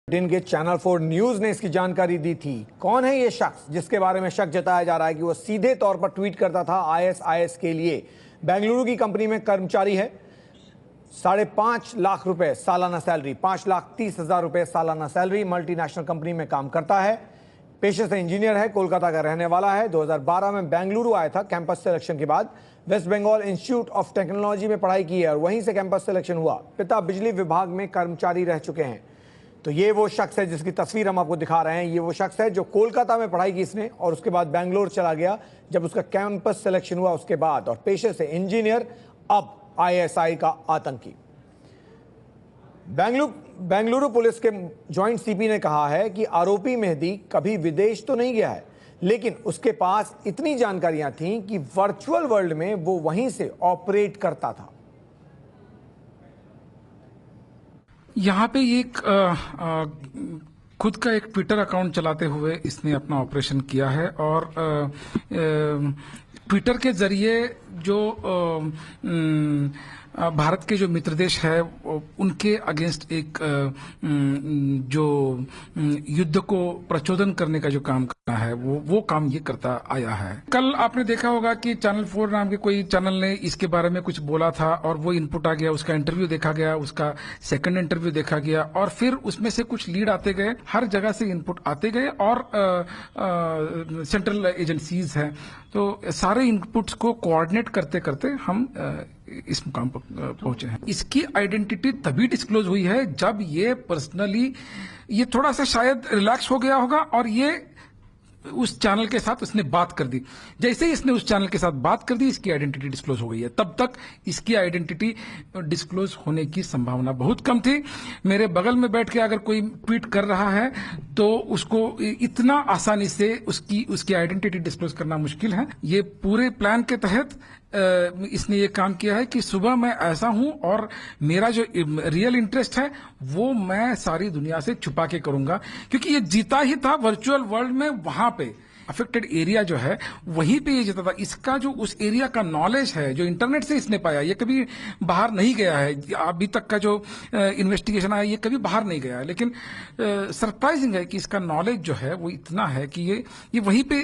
दिन के channel 4 news ने इसकी जानकारी दी थी। कौन है ये शख्स जिसके बारे में शक जताया जा रहा है कि वो सीधे तौर पर ट्वीट करता था आईएसआईएस के लिए। बेंगलुरु की कंपनी में कर्मचारी है, 5.5 लाख रुपए सालाना सैलरी, 5,30,000 रुपए सालाना सैलरी, मल्टीनेशनल कंपनी में काम करता है, पेशे से इंजीनियर है, कोलकाता का रहने वाला है। 2012 में बेंगलुरु आया था। कैंपस सिलेक्शन के बाद West Bengal institute of technology में पढ़ाई की है और वहीं से कैंपस सिलेक्शन हुआ। पिता बिजली विभाग में कर्मचारी रह चुके हैं। तो ये वो शख्स है जिसकी तस्वीर हम आपको दिखा रहे हैं। ये वो शख्स है जो कोलकाता में पढ़ाई की इसने और उसके बाद बेंगलोर चला गया जब उसका कैंपस सिलेक्शन हुआ उसके बाद, और पेशे से इंजीनियर, अब आईएसआई का आतंकी। बेंगलुरु पुलिस के जॉइंट सीपी ने कहा है कि आरोपी मेहदी कभी विदेश तो नहीं गया है, लेकिन उसके पास इतनी जानकारियां थीं कि वर्चुअल वर्ल्ड में वो वहीं से ऑपरेट करता था। यहाँ पे एक खुद का एक ट्विटर अकाउंट चलाते हुए इसने अपना ऑपरेशन किया है और ट्विटर के जरिए जो भारत के जो मित्र देश है उनके अगेंस्ट एक जो युद्ध को प्रचोदन करने का जो काम करना है वो काम ये करता आया है। कल आपने देखा होगा कि चैनल 4 नाम के कोई चैनल ने इसके बारे में कुछ बोला था और वो इनपुट आ गया, उसका इंटरव्यू देखा गया, उसका सेकंड इंटरव्यू देखा गया और फिर उसमें से कुछ लीड आते गए, हर जगह से इनपुट आते गए और सेंट्रल एजेंसीज हैं, तो सारे इनपुट्स को कोऑर्डिनेट करते करते हम इस मुकाम पर पहुंचे हैं। इसकी आइडेंटिटी तभी डिस्क्लोज हुई है जब ये पर्सनली ये थोड़ा सा शायद रिलैक्स हो गया होगा और ये उस चैनल के साथ उसने बात कर दी। जैसे ही इसने उस चैनल के साथ बात कर दी, इसकी आइडेंटिटी डिस्क्लोज हो गई है। तब तक इसकी आइडेंटिटी डिस्क्लोज होने की संभावना बहुत कम थी। मेरे बगल में बैठ के अगर कोई ट्वीट कर रहा है तो उसको इतना आसानी से उसकी आइडेंटिटी डिस्क्लोज करना मुश्किल है। ये पूरे प्लान के तहत इसने ये काम किया है कि सुबह मैं ऐसा हूं और मेरा जो रियल इंटरेस्ट है वो मैं सारी दुनिया से छुपा के करूंगा, क्योंकि ये जीता ही था वर्चुअल वर्ल्ड में। वहां पे अफेक्टेड एरिया जो है वहीं पे ये जीता था। इसका जो उस एरिया का नॉलेज है जो इंटरनेट से इसने पाया, ये कभी बाहर नहीं गया है। अभी तक का जो इन्वेस्टिगेशन आया ये कभी बाहर नहीं गया है, लेकिन सरप्राइजिंग है कि इसका नॉलेज जो है वो इतना है कि ये वहीं पे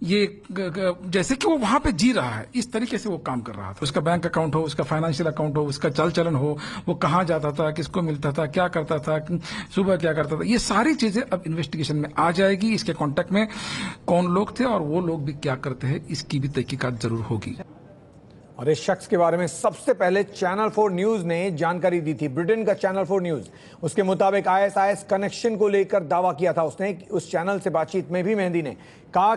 ये जैसे कि वो वहां पे जी रहा है, इस तरीके से वो काम कर रहा था। उसका बैंक अकाउंट हो, उसका फाइनेंशियल अकाउंट हो, उसका चल चलन हो, वो कहाँ जाता था, किसको मिलता था, क्या करता था, सुबह क्या करता था, ये सारी चीजें अब इन्वेस्टिगेशन में आ जाएगी। इसके कांटेक्ट में कौन लोग थे और वो लोग भी क्या करते हैं, इसकी भी तहकीकात जरूर होगी। और इस शख्स के बारे में सबसे पहले चैनल 4 न्यूज ने जानकारी दी थी। ब्रिटेन का चैनल 4 न्यूज, उसके मुताबिक आईएसआईएस कनेक्शन को लेकर दावा किया था उसने। उस चैनल से बातचीत में भी मेहदी ने कहा,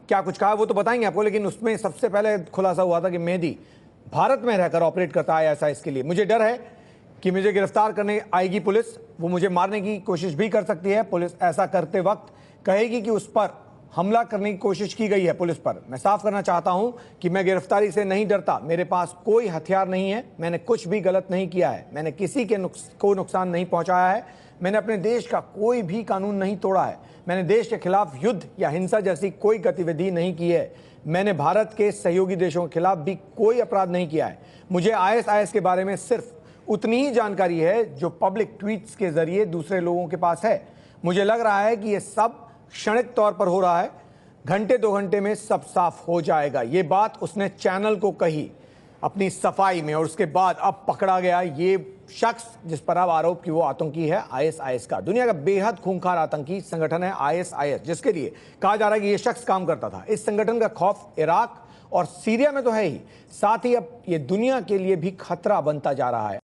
क्या कुछ कहा वो तो बताएंगे आपको, लेकिन उसमें सबसे पहले खुलासा हुआ था कि मेहदी भारत में रहकर ऑपरेट करता है आईएसआईएस के लिए। मुझे डर है कि मुझे गिरफ्तार करने आएगी पुलिस, वो मुझे मारने की कोशिश भी कर सकती है। पुलिस ऐसा करते वक्त कहेगी कि उस पर हमला करने की कोशिश की गई है पुलिस पर। मैं साफ करना चाहता हूं कि मैं गिरफ्तारी से नहीं डरता। मेरे पास कोई हथियार नहीं है, मैंने कुछ भी गलत नहीं किया है, मैंने किसी को नुकसान नहीं पहुंचाया है, मैंने अपने देश का कोई भी कानून नहीं तोड़ा है, मैंने देश के खिलाफ युद्ध या हिंसा जैसी कोई गतिविधि नहीं की है, मैंने भारत के सहयोगी देशों के खिलाफ भी कोई अपराध नहीं किया है। मुझे आईएसआईएस के बारे में सिर्फ उतनी ही जानकारी है जो पब्लिक ट्वीट्स के जरिए दूसरे लोगों के पास है। मुझे लग रहा है कि यह सब क्षणिक तौर पर हो रहा है, घंटे 2 घंटे में सब साफ हो जाएगा। ये बात उसने चैनल को कही अपनी सफाई में, और उसके बाद अब पकड़ा गया ये शख्स जिस पर अब आरोप कि वो आतंकी है आईएसआईएस का। दुनिया का बेहद खूंखार आतंकी संगठन है आईएसआईएस, जिसके लिए कहा जा रहा है कि ये शख्स काम करता था। इस संगठन का खौफ इराक और सीरिया में तो है ही, साथ ही अब ये दुनिया के लिए भी खतरा बनता जा रहा है।